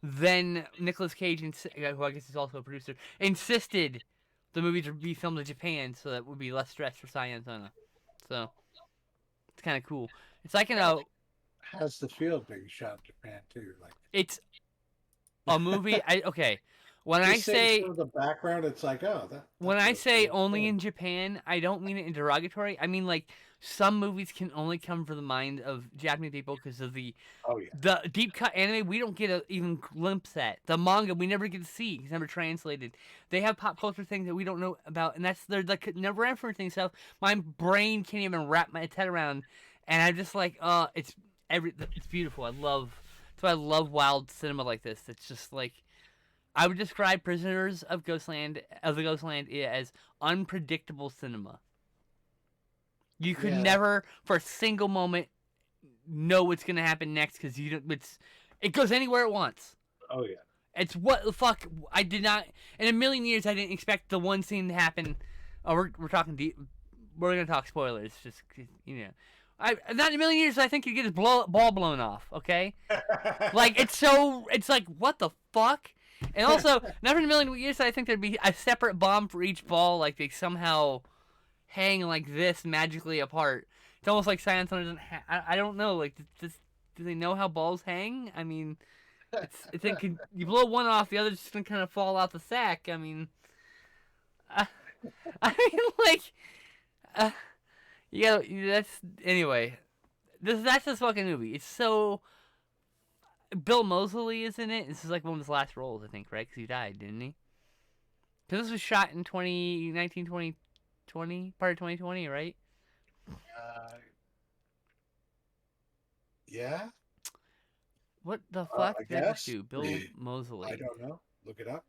then Nicolas Cage, who I guess is also a producer, insisted the movie to be filmed in Japan, so that would be less stress for Sion Sono. So it's kind of cool. It's like Has the field being shot in Japan too? Like it's a movie. Okay. When I just seeing say some of the background, it's like, oh, when that's I a say real only thing. in Japan, I don't mean it in derogatory. I mean like some movies can only come from the mind of Japanese people because of Oh yeah, the deep cut anime we don't get a even glimpse at. The manga we never get to see. It's never translated. They have pop culture things that we don't know about, and they're like never referencing stuff. My brain can't even wrap my head around, and I'm just like, it's beautiful. That's why I love wild cinema like this. It's just like I would describe Prisoners of the Ghostland as unpredictable cinema. You could yeah. never, for a single moment, know what's gonna happen next because you don't. It goes anywhere it wants. Oh yeah. It's what the fuck I did not in a million years I didn't expect the one scene to happen. Oh, we're talking deep. We're gonna talk spoilers. Just you know, I not in a million years I think you get his ball blown off. Okay, like it's like what the fuck. And also, never in a million years I think there'd be a separate bomb for each ball. Like they somehow hang like this magically apart. It's almost like science doesn't. I don't know. Like, do they know how balls hang? I mean, it's you blow one off, the other's just gonna kind of fall out the sack. I mean, I, I mean, like, uh, yeah. That's anyway. That's this fucking movie. It's so. Bill Moseley is in it. This is like one of his last roles, I think, right? Because he died, didn't he? Because this was shot in 2019, 2020, part of 2020, right? uh, yeah. What the fuck I did I just guess. do? Bill I Moseley. don't know. Look it up.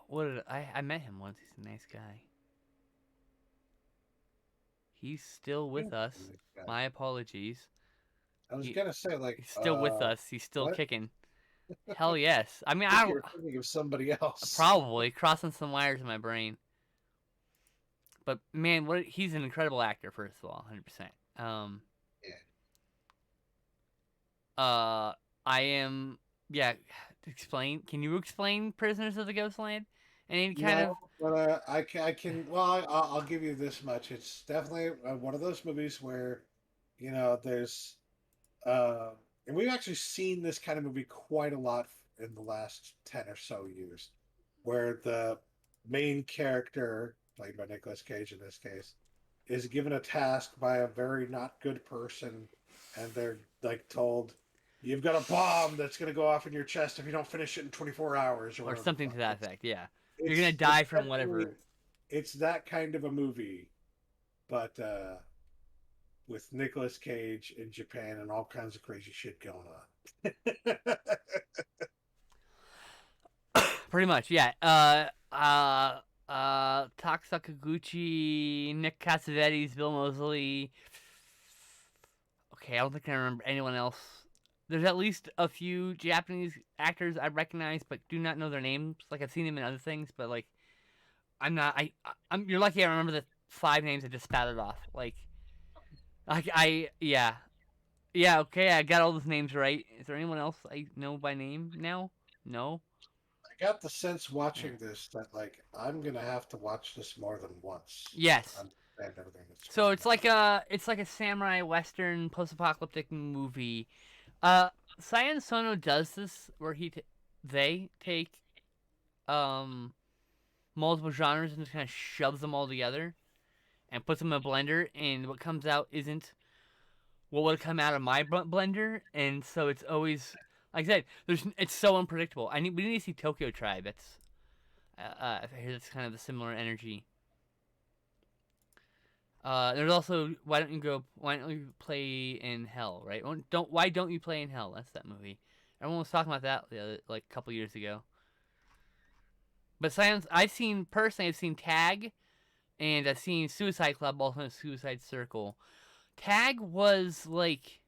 What did I met him once. He's a nice guy. He's still with us. My apologies. I was gonna say like, He's still with us. He's still what? kicking. Hell yes. I mean, I think I you don't were thinking of somebody else. probably crossing some wires in my brain. But man, he's an incredible actor. First of all, 100%. Yeah. I am. Yeah. Explain. Can you explain Prisoners of the Ghostland? Any kind of. No, but I can. Well, I'll give you this much. It's definitely one of those movies where, there's, uh, and we've actually seen this kind of movie quite a lot in the last 10 or so years, where the main character, played by Nicolas Cage in this case, is given a task by a very not good person, and they're like told, "You've got a bomb that's going to go off in your chest if you don't finish it in 24 hours or Or whatever the something to fuck." that effect, yeah. You're gonna It's die from definitely whatever. it's that kind of a movie, but with Nicolas Cage in Japan and all kinds of crazy shit going on. Pretty much, yeah. Tak Sakaguchi, Nick Cassavetes, Bill Moseley. Okay, I don't think I remember anyone else. There's at least a few Japanese actors I recognize, but do not know their names. Like I've seen them in other things, but like I'm not. I'm. You're lucky I remember the 5 names I just spouted off. Yeah. Yeah, okay, I got all those names right. Is there anyone else I know by name now? No. I got the sense Yeah. watching this that like I'm gonna have to watch this more than once to Yes. understand everything that's So going on. it's like a samurai western post-apocalyptic movie. Cyan Sono does this where they take um multiple genres and just kind of shoves them all together and puts them in a blender, and what comes out isn't what would come out of my blender, and so it's always like I said, it's so unpredictable. We need to see Tokyo Tribe. I hear that's kind of the similar energy. There's also why don't you play in hell, right? Why don't you play in hell? That's that movie. Everyone was talking about that like a couple years ago. But Silence, I've seen Tag, and I've seen Suicide Club, also in Suicide Circle. Tag was like,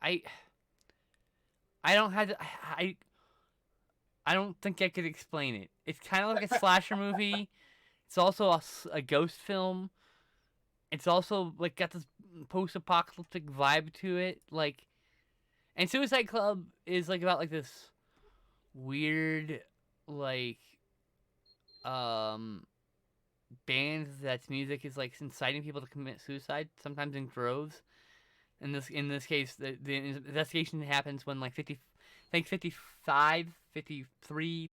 I I don't have to, I don't think I could explain it. It's kind of like a slasher movie. It's also a ghost film. It's also like got this post-apocalyptic vibe to it. Like, and Suicide Club is like about like this weird, like, um, band that's music is like inciting people to commit suicide, sometimes in droves. In this case, the investigation happens when like 50, I think 55, 53